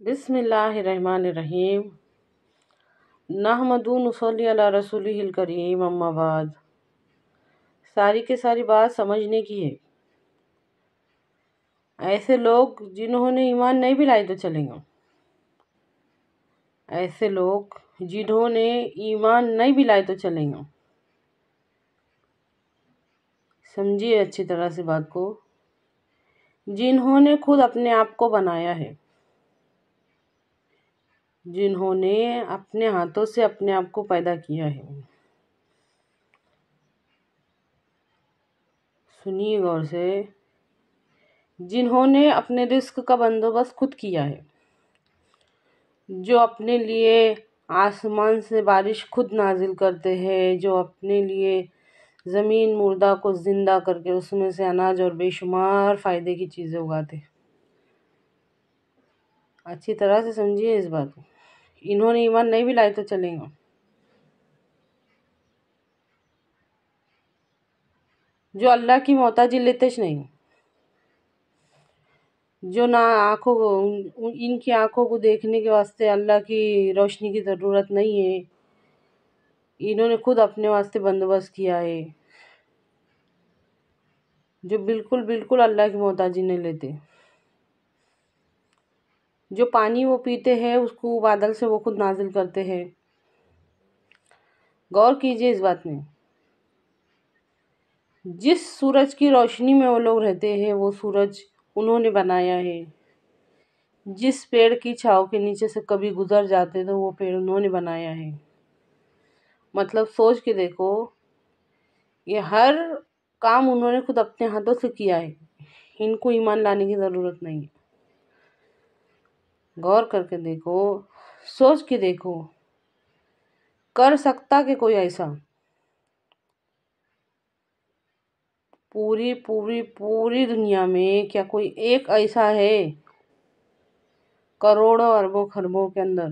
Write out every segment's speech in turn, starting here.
بسم اللہ الرحمن الرحیم نحمدہ نصلی علی رسولہ الکریم اما بعد۔ ساری کے ساری بات سمجھنے کی ہے۔ ایسے لوگ جنہوں نے ایمان نہیں بھی لائے تو چلیں گے، ایسے لوگ جنہوں نے ایمان نہیں بھی لائے تو چلیں گے۔ سمجھیے اچھی طرح سے بات کو۔ جنہوں نے خود اپنے آپ کو بنایا ہے، جنہوں نے اپنے ہاتھوں سے اپنے آپ کو پیدا کیا ہے، سنیے غور سے، جنہوں نے اپنے رزق کا بندوبست خود کیا ہے، جو اپنے لیے آسمان سے بارش خود نازل کرتے ہیں، جو اپنے لیے زمین مردہ کو زندہ کر کے اس میں سے اناج اور بے شمار فائدے کی چیزیں اگاتے ہیں۔ اچھی طرح سے سمجھیے اس بات کو۔ انہوں نے ایمان نہیں بھی لائے تو چلیں گے۔ جو اللہ کی محتاجی لیتےش نہیں، جو نہ آنکھوں کو ان کی آنکھوں کو دیکھنے کے واسطے اللہ کی روشنی کی ضرورت نہیں ہے، انہوں نے خود اپنے واسطے بندوبست کیا ہے، جو بالکل اللہ کی محتاجی نہیں لیتے، جو پانی وہ پیتے ہیں اس کو بادل سے وہ خود نازل کرتے ہیں۔ غور کیجئے اس بات میں، جس سورج کی روشنی میں وہ لوگ رہتے ہیں وہ سورج انہوں نے بنایا ہے، جس پیڑ کی چھاؤں کے نیچے سے کبھی گزر جاتے تو وہ پیڑ انہوں نے بنایا ہے۔ مطلب سوچ کے دیکھو، یہ ہر کام انہوں نے خود اپنے ہاتھوں سے کیا ہے، ان کو ایمان لانے کی ضرورت نہیں ہے۔ غور کر کے دیکھو، سوچ کے دیکھو، کر سکتا کہ کوئی ایسا؟ پوری دنیا میں کیا کوئی ایک ایسا ہے کروڑوں اربوں خربوں کے اندر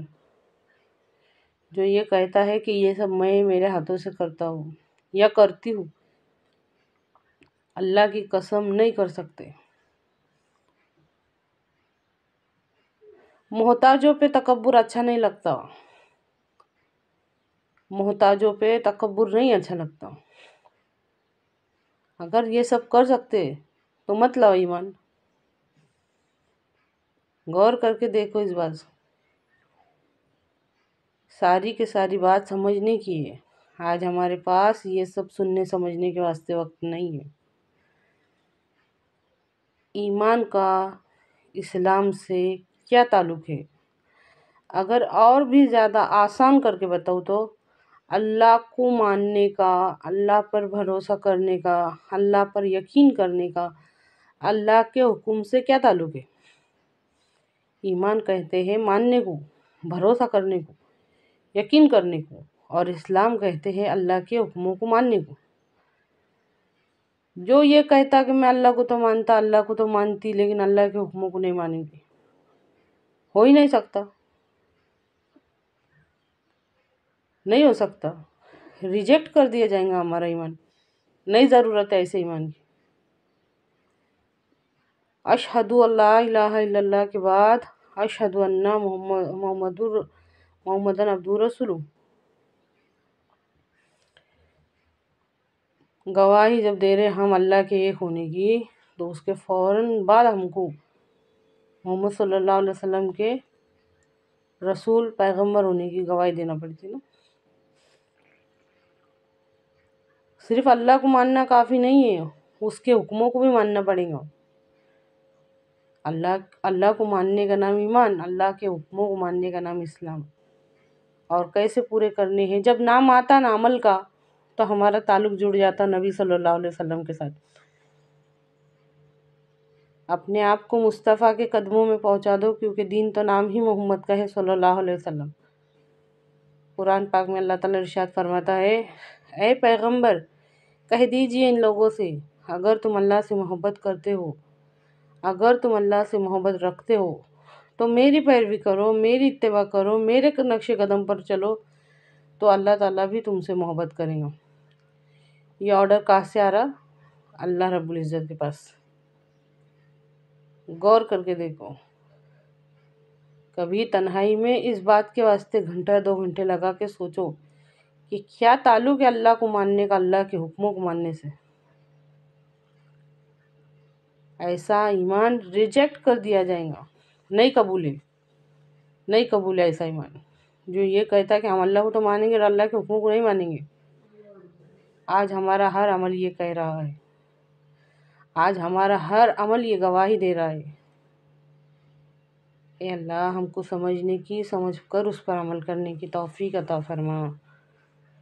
جو یہ کہتا ہے کہ یہ سب میں میرے ہاتھوں سے کرتا ہوں یا کرتی ہوں؟ اللہ کی قسم نہیں کر سکتے۔ محتاجوں پہ تکبر اچھا نہیں لگتا، محتاجوں پہ تکبر نہیں اچھا لگتا۔ اگر یہ سب کر سکتے تو مت لاؤ ایمان۔ غور کر کے دیکھو اس بات، ساری کے ساری بات سمجھنے کی ہے۔ آج ہمارے پاس یہ سب سننے سمجھنے کے واسطے وقت نہیں ہے۔ ایمان کا اسلام سے کیا تعلق ہے؟ اگر اور بھی زیادہ آسان کر کے بتاؤ تو اللہ کو ماننے کا، اللہ پر بھروسہ کرنے کا، اللہ پر یقین کرنے کا اللہ کے حکم سے کیا تعلق ہے؟ ایمان کہتے ہیں ماننے کو، بھروسہ کرنے کو، یقین کرنے کو، اور اسلام کہتے ہیں اللہ کے حکموں کو ماننے کو۔ جو یہ کہتا کہ میں اللہ کو تو مانتا، اللہ کو تو مانتی، لیکن اللہ کے حکموں کو نہیں مانیں گے، ہو ہی نہیں سکتا، نہیں ہو سکتا، ریجیکٹ کر دیا جائیں گا ہمارا ایمان، نہیں ضرورت ہے ایسے ایمان کی۔ اشہد اللہ الہ الا اللہ کے بعد اشہد ان محمدن عبدہ رسولہ، گواہی جب دے رہے ہم اللہ کے ایک ہونے کی تو اس کے فوراً بعد ہم کو محمد صلی اللہ علیہ وسلم کے رسول پیغمبر ہونے کی گواہی دینا پڑتی نا۔ صرف اللہ کو ماننا کافی نہیں ہے، اس کے حکموں کو بھی ماننا پڑے گا۔ اللہ کو ماننے کا نام ایمان، اللہ کے حکموں کو ماننے کا نام اسلام۔ اور کیسے پورے کرنے ہیں؟ جب نام آتا نا عمل کا تو ہمارا تعلق جڑ جاتا نبی صلی اللہ علیہ وسلم کے ساتھ۔ اپنے آپ کو مصطفیٰ کے قدموں میں پہنچا دو، کیونکہ دین تو نام ہی محمد کا ہے صلی اللہ علیہ وسلم۔ قرآن پاک میں اللہ تعالیٰ ارشاد فرماتا ہے، اے پیغمبر کہہ دیجئے ان لوگوں سے، اگر تم اللہ سے محبت کرتے ہو، اگر تم اللہ سے محبت رکھتے ہو تو میری پیروی کرو، میری اتباع کرو، میرے نقش قدم پر چلو، تو اللہ تعالیٰ بھی تم سے محبت کریں گا۔ یہ آرڈر کہاں سے آ رہا؟ اللہ رب العزت کے پاس۔ غور کر کے دیکھو، کبھی تنہائی میں اس بات کے واسطے گھنٹہ 2 گھنٹے لگا کے سوچو کہ کیا تعلق ہے اللہ کو ماننے کا اللہ کے حکموں کو ماننے سے۔ ایسا ایمان ریجیکٹ کر دیا جائے گا، نہیں قبول ہے ایسا ایمان جو یہ کہتا ہے کہ ہم اللہ کو تو مانیں گے اور اللہ کے حکموں کو نہیں مانیں گے۔ آج ہمارا ہر عمل یہ کہہ رہا ہے، آج ہمارا ہر عمل یہ گواہی دے رہا ہے۔ اے اللہ ہم کو سمجھنے کی، سمجھ کر اس پر عمل کرنے کی توفیق عطا فرما۔